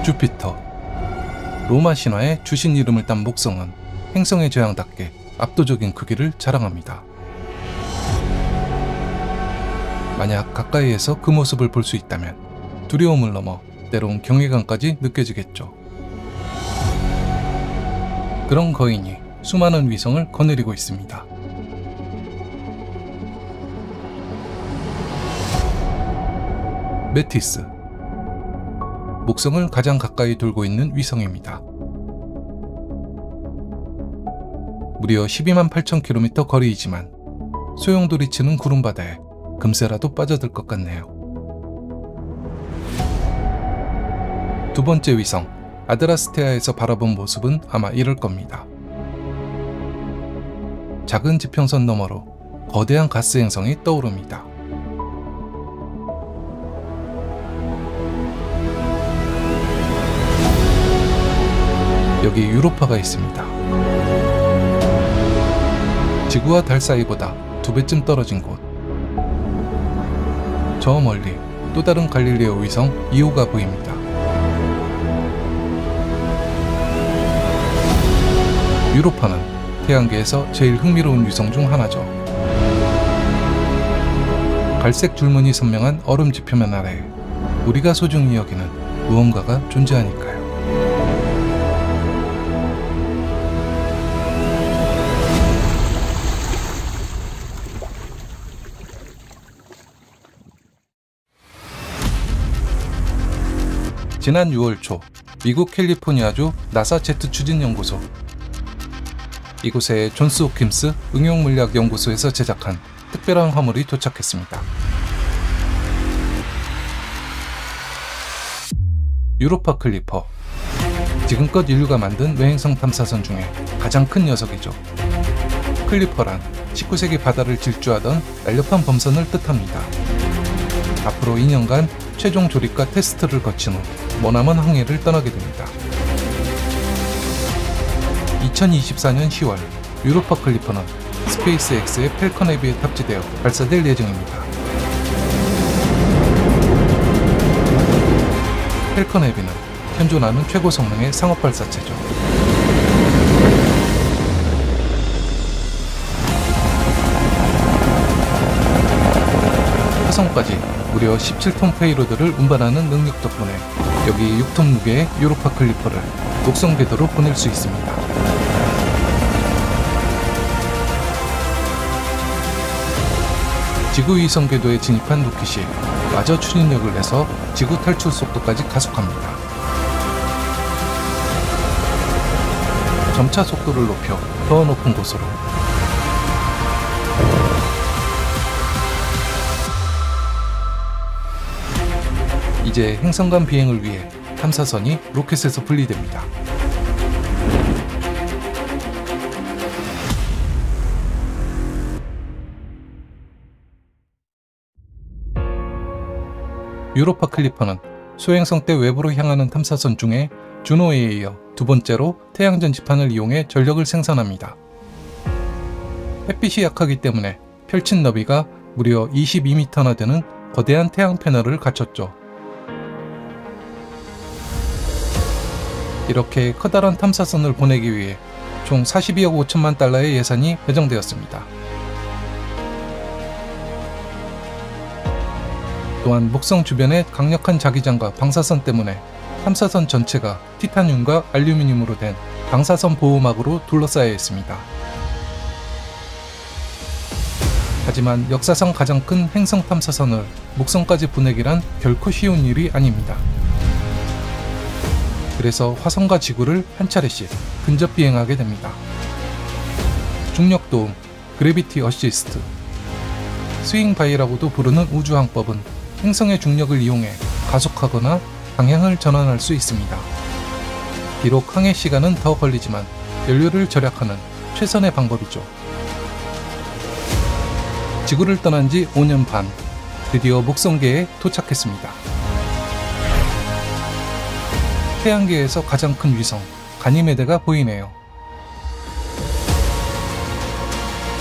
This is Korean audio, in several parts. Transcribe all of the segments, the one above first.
주피터. 로마 신화의 주신 이름을 딴 목성은 행성의 재앙답게 압도적인 크기를 자랑합니다. 만약 가까이에서 그 모습을 볼 수 있다면 두려움을 넘어 때론 경외감까지 느껴지겠죠. 그런 거인이 수많은 위성을 거느리고 있습니다. 메티스. 목성을 가장 가까이 돌고 있는 위성입니다. 무려 12만 8천 km 거리이지만 소용돌이 치는 구름바다에 금세라도 빠져들 것 같네요. 두 번째 위성 아드라스테아에서 바라본 모습은 아마 이럴 겁니다. 작은 지평선 너머로 거대한 가스 행성이 떠오릅니다. 여기 유로파가 있습니다. 지구와 달 사이보다 2배쯤 떨어진 곳. 저 멀리 또 다른 갈릴레오 위성 이오가 보입니다. 유로파는 태양계에서 제일 흥미로운 위성 중 하나죠. 갈색 줄무늬 선명한 얼음 지표면 아래에 우리가 소중히 여기는 무언가가 존재하니까요. 지난 6월 초 미국 캘리포니아주 나사 제트 추진연구소, 이곳에 존스 호킨스 응용물리학연구소에서 제작한 특별한 화물이 도착했습니다. 유로파 클리퍼. 지금껏 인류가 만든 외행성 탐사선 중에 가장 큰 녀석이죠. 클리퍼란 19세기 바다를 질주하던 날렵한 범선을 뜻합니다. 앞으로 2년간 최종 조립과 테스트를 거친 후 머나먼 항해를 떠나게 됩니다. 2024년 10월 유로파 클리퍼는 스페이스X의 펠컨 헤비에 탑재되어 발사될 예정입니다. 펠컨 헤비는 현존하는 최고 성능의 상업 발사체죠. 화성까지 무려 17톤 페이로드를 운반하는 능력 덕분에 여기 6톤 무게의 유로파 클리퍼를 목성 궤도로 보낼 수 있습니다. 지구 위성 궤도에 진입한 로켓이 마저 추진력을 내서 지구 탈출 속도까지 가속합니다. 점차 속도를 높여 더 높은 곳으로. 이제 행성 간 비행을 위해 탐사선이 로켓에서 분리됩니다. 유로파 클리퍼는 소행성 때 외부로 향하는 탐사선 중에 주노에 이어 두 번째로 태양 전지판을 이용해 전력을 생산합니다. 햇빛이 약하기 때문에 펼친 너비가 무려 22m나 되는 거대한 태양 패널을 갖췄죠. 이렇게 커다란 탐사선을 보내기 위해 총 42억 5천만 달러의 예산이 배정되었습니다. 또한 목성 주변의 강력한 자기장과 방사선 때문에 탐사선 전체가 티타늄과 알루미늄으로 된 방사선 보호막으로 둘러싸여 있습니다. 하지만 역사상 가장 큰 행성 탐사선을 목성까지 보내기란 결코 쉬운 일이 아닙니다. 그래서 화성과 지구를 한 차례씩 근접 비행하게 됩니다. 중력 도움, 그래비티 어시스트, 스윙 바이라고도 부르는 우주항법은 행성의 중력을 이용해 가속하거나 방향을 전환할 수 있습니다. 비록 항해 시간은 더 걸리지만 연료를 절약하는 최선의 방법이죠. 지구를 떠난 지 5년 반, 드디어 목성계에 도착했습니다. 태양계에서 가장 큰 위성 가니메데가 보이네요.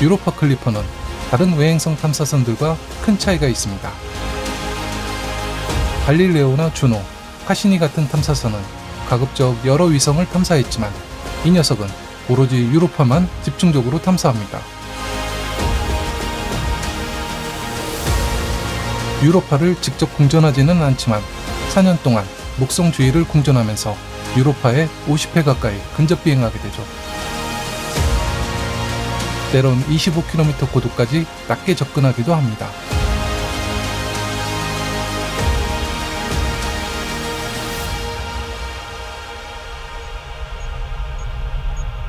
유로파 클리퍼는 다른 외행성 탐사선들과 큰 차이가 있습니다. 갈릴레오나 주노, 카시니 같은 탐사선은 가급적 여러 위성을 탐사했지만 이 녀석은 오로지 유로파만 집중적으로 탐사합니다. 유로파를 직접 공전하지는 않지만 4년 동안 목성 주위를 공전하면서 유로파에 50회 가까이 근접 비행하게 되죠. 때론 25km 고도까지 낮게 접근하기도 합니다.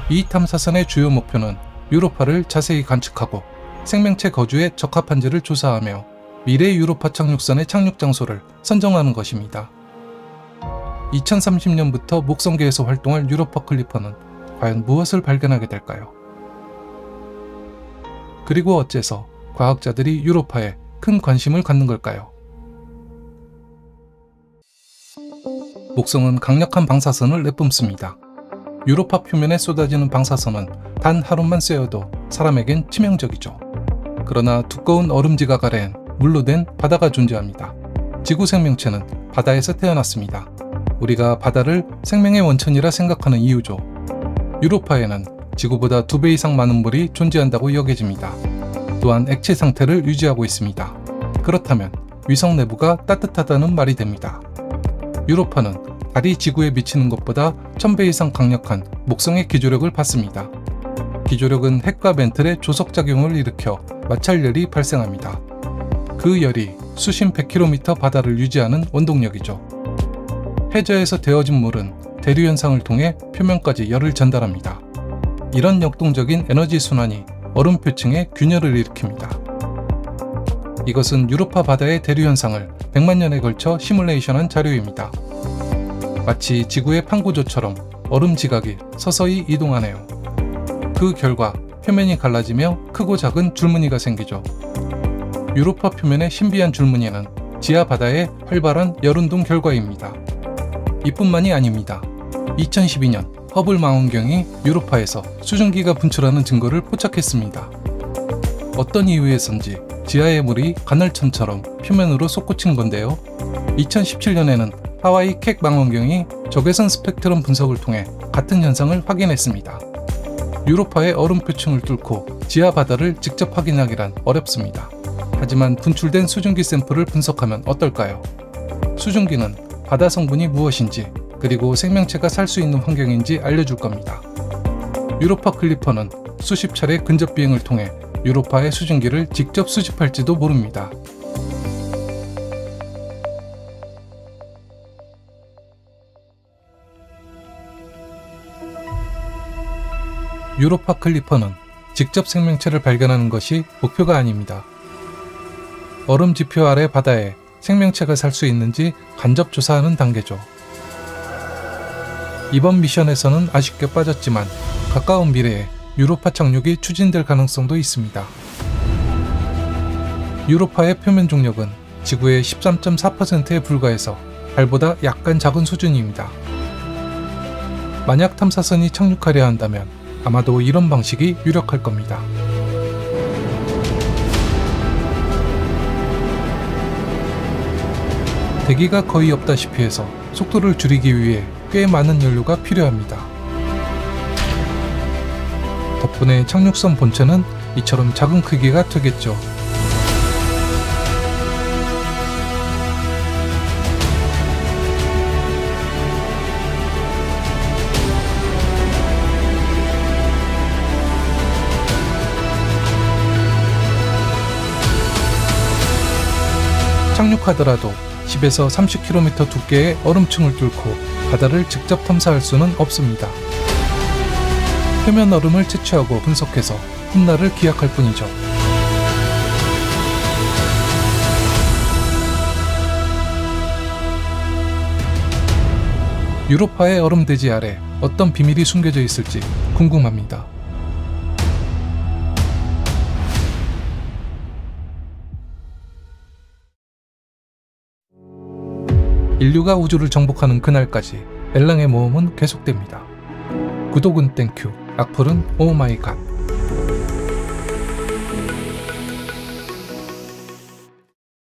이 탐사선의 주요 목표는 유로파를 자세히 관측하고 생명체 거주에 적합한지를 조사하며 미래 유로파 착륙선의 착륙 장소를 선정하는 것입니다. 2030년부터 목성계에서 활동할 유로파 클리퍼는 과연 무엇을 발견하게 될까요? 그리고 어째서 과학자들이 유로파에 큰 관심을 갖는 걸까요? 목성은 강력한 방사선을 내뿜습니다. 유로파 표면에 쏟아지는 방사선은 단 하루만 쐬어도 사람에겐 치명적이죠. 그러나 두꺼운 얼음 지각 아래엔 물로 된 바다가 존재합니다. 지구 생명체는 바다에서 태어났습니다. 우리가 바다를 생명의 원천이라 생각하는 이유죠. 유로파에는 지구보다 2배 이상 많은 물이 존재한다고 여겨집니다. 또한 액체 상태를 유지하고 있습니다. 그렇다면 위성 내부가 따뜻하다는 말이 됩니다. 유로파는 달이 지구에 미치는 것보다 1000배 이상 강력한 목성의 기조력을 받습니다. 기조력은 핵과 멘틀의 조석작용을 일으켜 마찰열이 발생합니다. 그 열이 수심 100km 바다를 유지하는 원동력이죠. 해저에서 데워진 물은 대류 현상을 통해 표면까지 열을 전달합니다. 이런 역동적인 에너지 순환이 얼음 표층에 균열을 일으킵니다. 이것은 유로파 바다의 대류 현상을 100만 년에 걸쳐 시뮬레이션한 자료입니다. 마치 지구의 판구조처럼 얼음 지각이 서서히 이동하네요. 그 결과 표면이 갈라지며 크고 작은 줄무늬가 생기죠. 유로파 표면의 신비한 줄무늬는 지하 바다의 활발한 열운동 결과입니다. 이뿐만이 아닙니다. 2012년 허블 망원경이 유로파에서 수증기가 분출하는 증거를 포착했습니다. 어떤 이유에선지 지하의 물이 간헐천처럼 표면으로 솟구친 건데요. 2017년에는 하와이 캑 망원경이 적외선 스펙트럼 분석을 통해 같은 현상을 확인했습니다. 유로파의 얼음 표층을 뚫고 지하 바다를 직접 확인하기란 어렵습니다. 하지만 분출된 수증기 샘플을 분석하면 어떨까요? 수증기는 바다 성분이 무엇인지 그리고 생명체가 살 수 있는 환경인지 알려줄 겁니다. 유로파 클리퍼는 수십 차례 근접 비행을 통해 유로파의 수증기를 직접 수집할지도 모릅니다. 유로파 클리퍼는 직접 생명체를 발견하는 것이 목표가 아닙니다. 얼음 지표 아래 바다에 생명체가 살 수 있는지 간접 조사하는 단계죠. 이번 미션에서는 아쉽게 빠졌지만 가까운 미래에 유로파 착륙이 추진될 가능성도 있습니다. 유로파의 표면 중력은 지구의 13.4%에 불과해서 달보다 약간 작은 수준입니다. 만약 탐사선이 착륙하려 한다면 아마도 이런 방식이 유력할 겁니다. 대기가 거의 없다시피 해서 속도를 줄이기 위해 꽤 많은 연료가 필요합니다. 덕분에 착륙선 본체는 이처럼 작은 크기가 되겠죠. 착륙하더라도 10에서 30km 두께의 얼음층을 뚫고 바다를 직접 탐사할 수는 없습니다. 표면 얼음을 채취하고 분석해서 훗날을 기약할 뿐이죠. 유로파의 얼음대지 아래 어떤 비밀이 숨겨져 있을지 궁금합니다. 인류가 우주를 정복하는 그날까지 엘랑의 모험은 계속됩니다. 구독은 땡큐, 악플은 오마이갓.